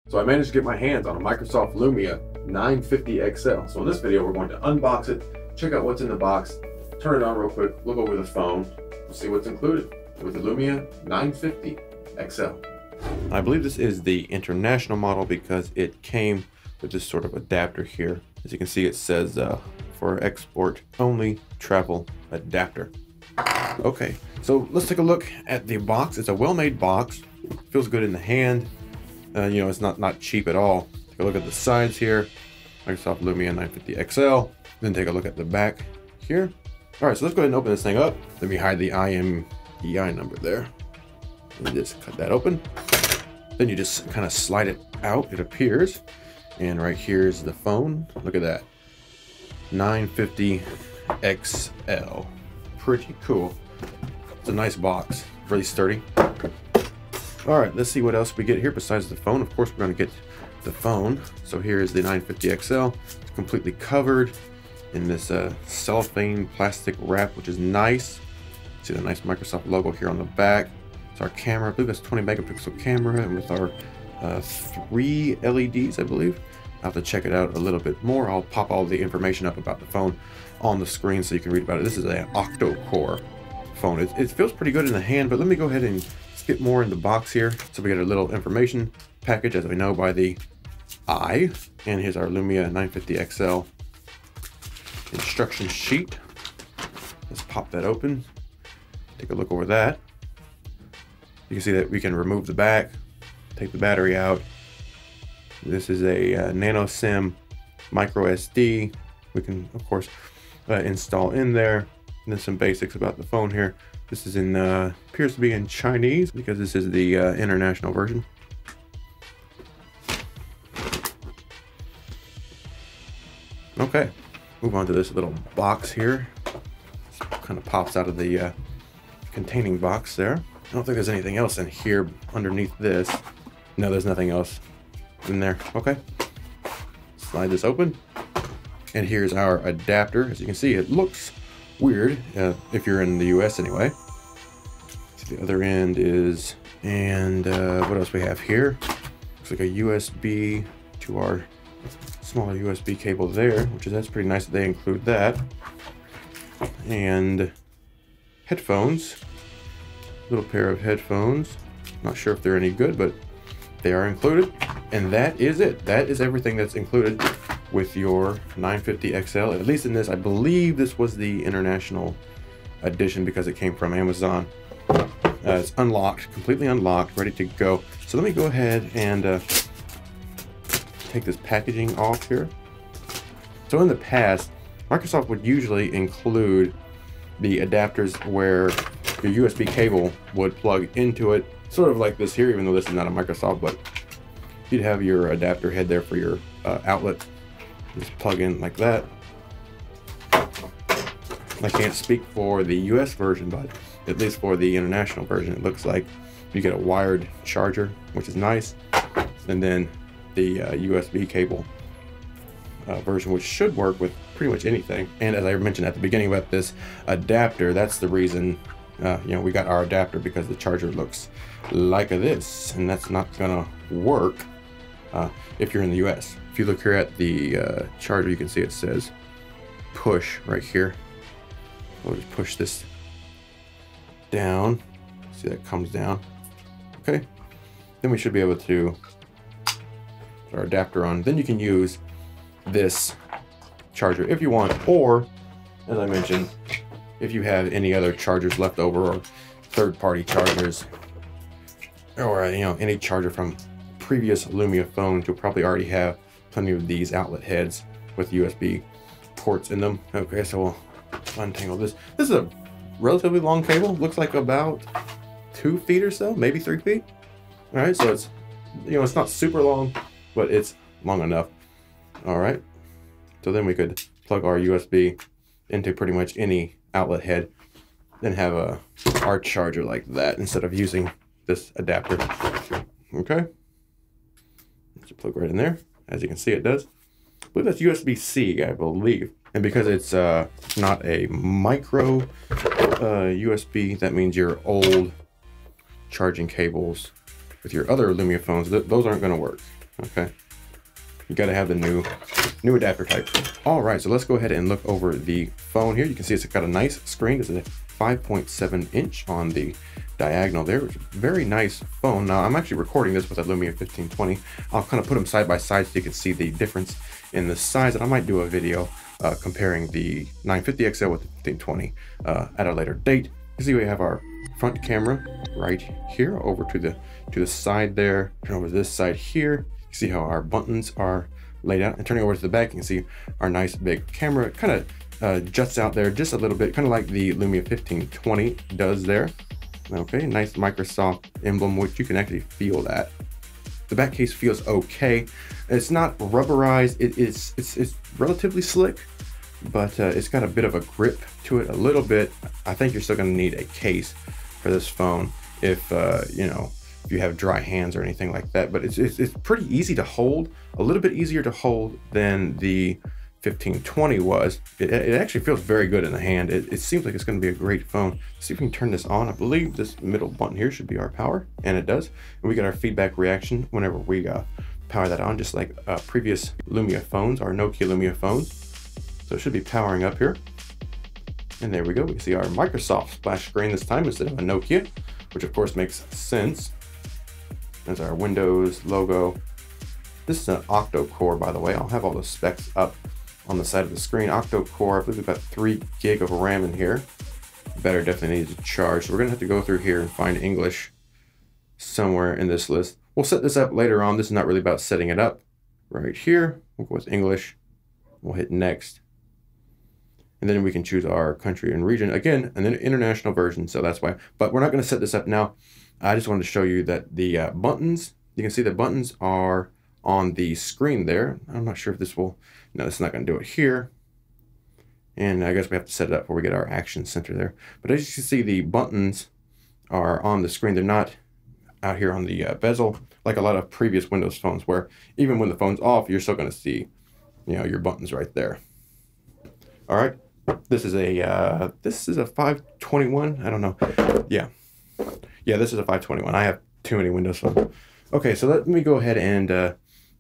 So I managed to get my hands on a Microsoft Lumia 950 XL. So in this video, we're going to unbox it, check out what's in the box, turn it on real quick, look over the phone, see what's included with the Lumia 950 XL. I believe this is the international model because it came with this sort of adapter here. As you can see, it says for export only travel adapter. Okay, so let's take a look at the box. It's a well-made box. Feels good in the hand. You know, it's not cheap at all. Take a look at the sides here. Microsoft Lumia 950 XL. Then take a look at the back here. All right, so let's go ahead and open this thing up. Let me hide the IMEI number there. And just cut that open. Then you just kind of slide it out. It appears. And right here is the phone. Look at that. 950 XL. Pretty cool. It's a nice box. Really sturdy. All right, let's see what else we get here besides the phone. Of course, we're going to get the phone. So here is the 950 XL. It's completely covered in this cellophane plastic wrap, which is nice. See the nice Microsoft logo here on the back. It's our camera. I believe that's 20 megapixel camera, and with our 3 LEDs, I believe. I'll have to check it out a little bit more. I'll pop all the information up about the phone on the screen so you can read about it. This is an Octo core phone. It feels pretty good in the hand, but let me go ahead and skip more in the box here. So we got a little information package, as we know by the eye. And here's our Lumia 950 XL instruction sheet. Let's pop that open. Take a look over that. You can see that we can remove the back, take the battery out. This is a nano SIM micro SD. We can, of course, install in there. And then some basics about the phone here. This is in, appears to be in Chinese because this is the international version. Okay, move on to this little box here. This kind of pops out of the containing box there. I don't think there's anything else in here underneath this. No, there's nothing else in there. Okay, slide this open. And here's our adapter. As you can see, it looks weird if you're in the US anyway. So the other end is, and what else we have here? Looks like a USB to our smaller USB cable there, that's pretty nice that they include that. And headphones, little pair of headphones. Not sure if they're any good, but they are included. And that is it. That is everything that's included with your 950 XL. At least in this, I believe this was the international edition because it came from Amazon. It's unlocked, completely unlocked, ready to go. So let me go ahead and take this packaging off here. So in the past, Microsoft would usually include the adapters where your USB cable would plug into it, sort of like this here, even though this is not a Microsoft, but you'd have your adapter head there for your outlet. Just plug in like that. I can't speak for the US version, but at least for the international version, it looks like you get a wired charger, which is nice. And then the USB cable version, which should work with pretty much anything. And as I mentioned at the beginning about this adapter, that's the reason you know, we got our adapter, because the charger looks like this, and that's not gonna work if you're in the US. If you look here at the charger, you can see it says push right here. We'll just push this down. See, that comes down. Okay, then we should be able to put our adapter on. Then you can use this charger if you want, or as I mentioned, if you have any other chargers left over, or third-party chargers, or you know, any charger from previous Lumia phones, you'll probably already have plenty of these outlet heads with USB ports in them. Okay, so we'll untangle this. This is a relatively long cable. Looks like about 2 feet or so, maybe 3 feet. All right, so it's, you know, it's not super long, but it's long enough. All right, so then we could plug our USB into pretty much any outlet head, then have our charger like that instead of using this adapter. Okay, just plug right in there. As you can see, it does. I believe that's USB-C, I believe. And because it's not a micro USB, that means your old charging cables with your other Lumia phones, those aren't going to work. Okay. You got to have the new adapter type. All right, so let's go ahead and look over the phone here. You can see it's got a nice screen. It's a 5.7 inch on the diagonal there, which is a very nice phone. Now I'm actually recording this with a Lumia 1520. I'll kind of put them side by side so you can see the difference in the size, and I might do a video comparing the 950 XL with the 1520 at a later date. You see we have our front camera right here over to the side there. Turn over to this side here. You see how our buttons are laid out. And turning over to the back, you can see our nice big camera. It kind of juts out there just a little bit, kind of like the Lumia 1520 does there. Okay, nice Microsoft emblem, which you can actually feel that. The back case feels okay. It's not rubberized. It's relatively slick, but it's got a bit of a grip to it a little bit. I think you're still going to need a case for this phone if you know, if you have dry hands or anything like that. But it's pretty easy to hold, a little bit easier to hold than the 1520 was. It actually feels very good in the hand. It seems like it's going to be a great phone. Let's see if we can turn this on. I believe this middle button here should be our power, and it does. And we get our feedback reaction whenever we power that on, just like previous Lumia phones, our Nokia Lumia phones. So it should be powering up here. And there we go. We can see our Microsoft splash screen this time instead of a Nokia, which of course makes sense. There's our Windows logo. This is an Octo core, by the way. I'll have all the specs up on the side of the screen. Octo core, I believe we've got 3 gig of RAM in here. Battery definitely needs to charge. So we're gonna have to go through here and find English somewhere in this list. We'll set this up later on. This is not really about setting it up. Right here, we'll go with English. We'll hit next. And then we can choose our country and region. Again, an international version, so that's why. But we're not gonna set this up now. I just wanted to show you that the buttons, you can see the buttons are on the screen there. I'm not sure if this will, no, it's not going to do it here. And I guess we have to set it up before we get our action center there. But as you can see, the buttons are on the screen. They're not out here on the bezel, like a lot of previous Windows phones, where even when the phone's off, you're still going to see, you know, your buttons right there. All right, this is a 521. I don't know. Yeah, this is a 521. I have too many Windows phones. Okay, so let me go ahead and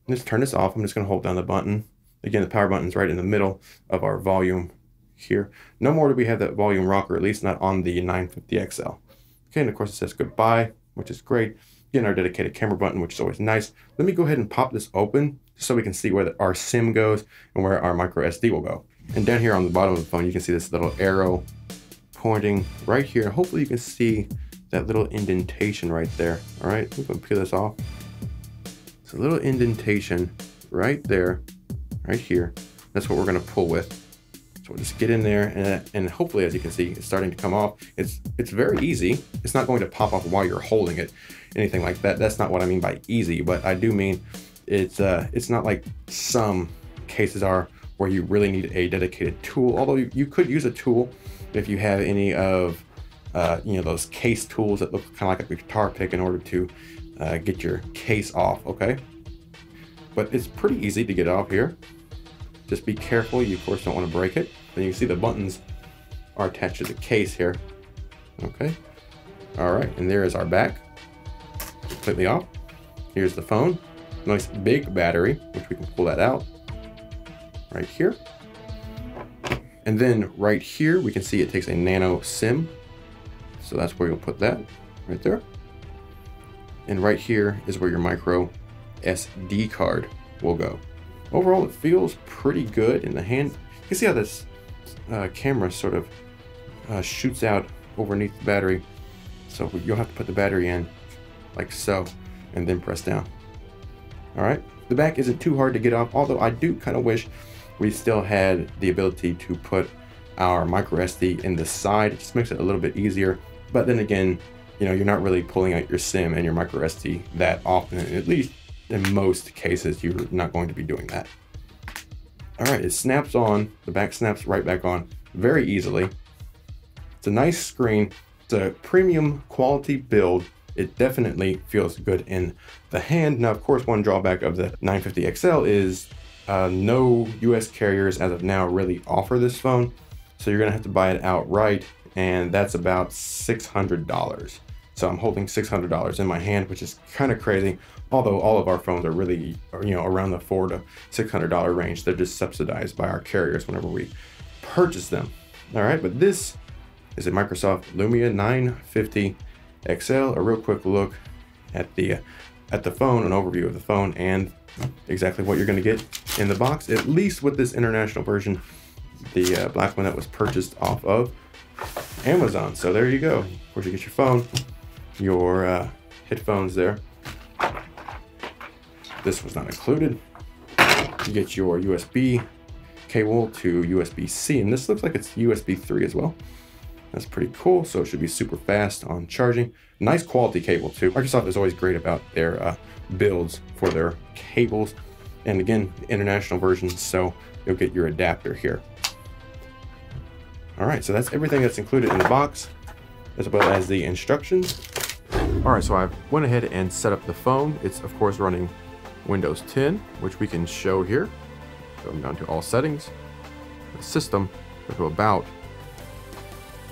just turn this off. I'm just going to hold down the button. Again, the power button's right in the middle of our volume here. No more do we have that volume rocker, at least not on the 950 XL. Okay, and of course it says goodbye, which is great. Again, our dedicated camera button, which is always nice. Let me go ahead and pop this open just so we can see where our SIM goes and where our micro SD will go. And down here on the bottom of the phone, you can see this little arrow pointing right here. Hopefully you can see that little indentation right there. All right, we're gonna peel this off. It's a little indentation right there, right here. That's what we're gonna pull with. So we'll just get in there, and hopefully, as you can see, it's starting to come off. It's very easy. It's not going to pop off while you're holding it, anything like that. That's not what I mean by easy, but I do mean it's not like some cases are where you really need a dedicated tool. Although you could use a tool if you have any of you know, those case tools that look kind of like a guitar pick in order to get your case off, okay? But it's pretty easy to get off here. Just be careful. You, of course, don't want to break it. And you can see the buttons are attached to the case here, okay? All right, and there is our back, completely off. Here's the phone. Nice big battery, which we can pull that out right here. And then right here, we can see it takes a nano SIM. So that's where you'll put that right there. And right here is where your micro SD card will go. Overall, it feels pretty good in the hand. You can see how this camera sort of shoots out underneath the battery. So you'll have to put the battery in like so, and then press down. All right, the back isn't too hard to get off, although I do kind of wish we still had the ability to put our micro SD in the side. It just makes it a little bit easier. But then again, you know, you're not really pulling out your SIM and your micro SD that often. At least in most cases, you're not going to be doing that. All right, it snaps on. The back snaps right back on very easily. It's a nice screen. It's a premium quality build. It definitely feels good in the hand. Now, of course, one drawback of the 950 XL is no US carriers as of now really offer this phone. So you're gonna have to buy it outright, and that's about $600. So I'm holding $600 in my hand, which is kind of crazy. Although all of our phones are really, around the $400 to $600 range. They're just subsidized by our carriers whenever we purchase them. All right, but this is a Microsoft Lumia 950 XL. A real quick look at the phone, an overview of the phone, and exactly what you're going to get in the box, at least with this international version, the black one that was purchased off of Amazon. So there you go. Of course, you get your phone, your headphones there. This was not included. You get your USB cable to USB-C, and this looks like it's USB 3 as well. That's pretty cool. So it should be super fast on charging. Nice quality cable too. Microsoft is always great about their builds for their cables. And again, international versions, so you'll get your adapter here. All right, so that's everything that's included in the box, as well as the instructions. All right, so I went ahead and set up the phone. It's of course running Windows 10, which we can show here. Going down to all settings, the system, go to about.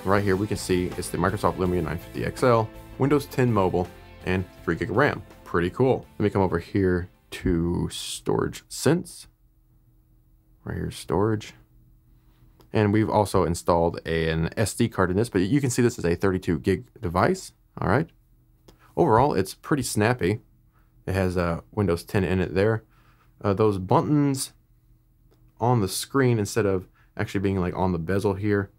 Right here we can see it's the Microsoft Lumia 950 XL, Windows 10 mobile, and 3 gig of RAM. Pretty cool. Let me come over here to storage sense. Right here, storage. And we've also installed an SD card in this, but you can see this is a 32 gig device. All right. Overall, it's pretty snappy. It has Windows 10 in it there. Those buttons on the screen, instead of actually being like on the bezel here,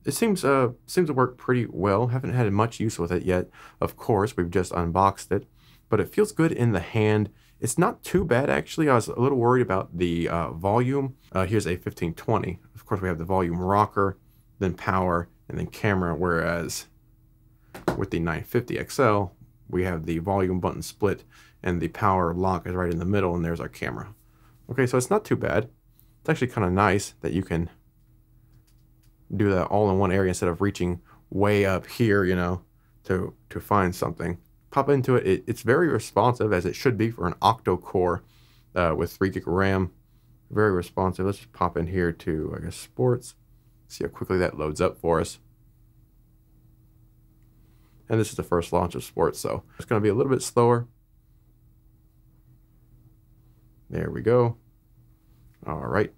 it seems to work pretty well. Haven't had much use with it yet. Of course, we've just unboxed it, but it feels good in the hand. It's not too bad, actually. I was a little worried about the volume. Here's a 1520. Of course, we have the volume rocker, then power, and then camera, whereas with the 950 XL, we have the volume button split, and the power lock is right in the middle, and there's our camera. Okay, so it's not too bad. It's actually kind of nice that you can do that all in one area instead of reaching way up here, to find something. Pop into it. It's very responsive, as it should be for an Octo core with 3 gig of RAM. Very responsive. Let's just pop in here to, I guess, sports. See how quickly that loads up for us. And this is the first launch of sports, so it's going to be a little bit slower. There we go. All right.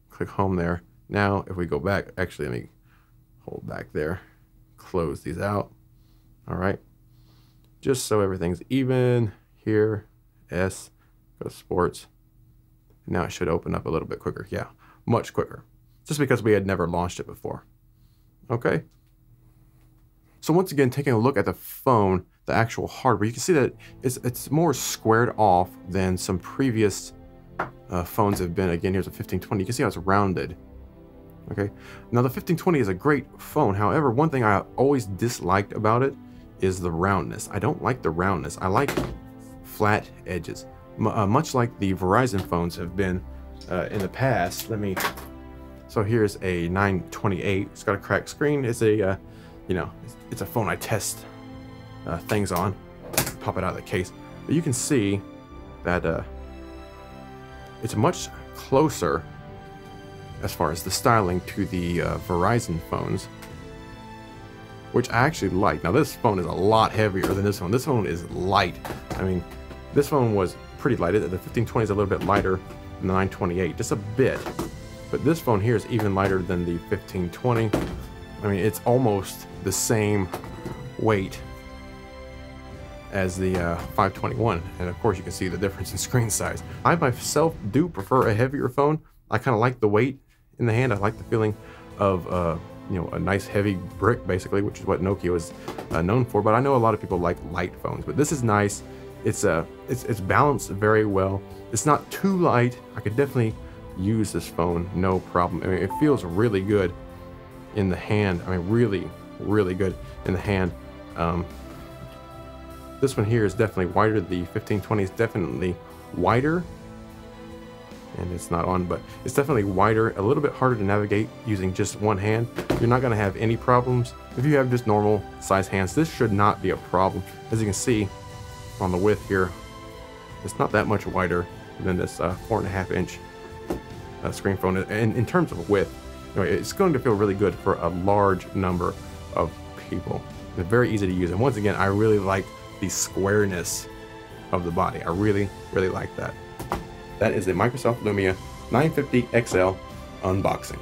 Click home there. Now, if we go back, actually, let me hold back there. Close these out. All right. Just so everything's even here. S, go to sports. Now it should open up a little bit quicker. Yeah, much quicker. Just because we had never launched it before. Okay. So once again, taking a look at the phone, the actual hardware, you can see that it's more squared off than some previous phones have been. Again, here's a 1520. You can see how it's rounded. Okay. Now the 1520 is a great phone. However, one thing I always disliked about it is the roundness. I don't like the roundness. I like flat edges. Much like the Verizon phones have been in the past. So here's a 928. It's got a cracked screen. It's a, it's a phone I test things on. Pop it out of the case. But you can see that it's much closer as far as the styling to the Verizon phones, which I actually like. Now this phone is a lot heavier than this one. This phone is light. I mean, this phone was pretty light. The 1520 is a little bit lighter than the 928, just a bit. But this phone here is even lighter than the 1520. I mean, it's almost the same weight as the 521. And of course you can see the difference in screen size. I myself do prefer a heavier phone. I kind of like the weight in the hand. I like the feeling of a nice heavy brick, basically, which is what Nokia was known for. But I know a lot of people like light phones, but this is nice. It's balanced very well. It's not too light. I could definitely use this phone, no problem. I mean, it feels really good in the hand. I mean, really, really good in the hand. This one here is definitely wider. The 1520 is definitely wider. And it's not on, but it's definitely wider, a little bit harder to navigate using just one hand. You're not going to have any problems if you have just normal size hands. This should not be a problem. As you can see on the width here, it's not that much wider than this 4.5 inch screen phone. And in terms of width, it's going to feel really good for a large number of people. They're very easy to use. And once again, I really like the squareness of the body. I really, really like that. That is the Microsoft Lumia 950 XL unboxing.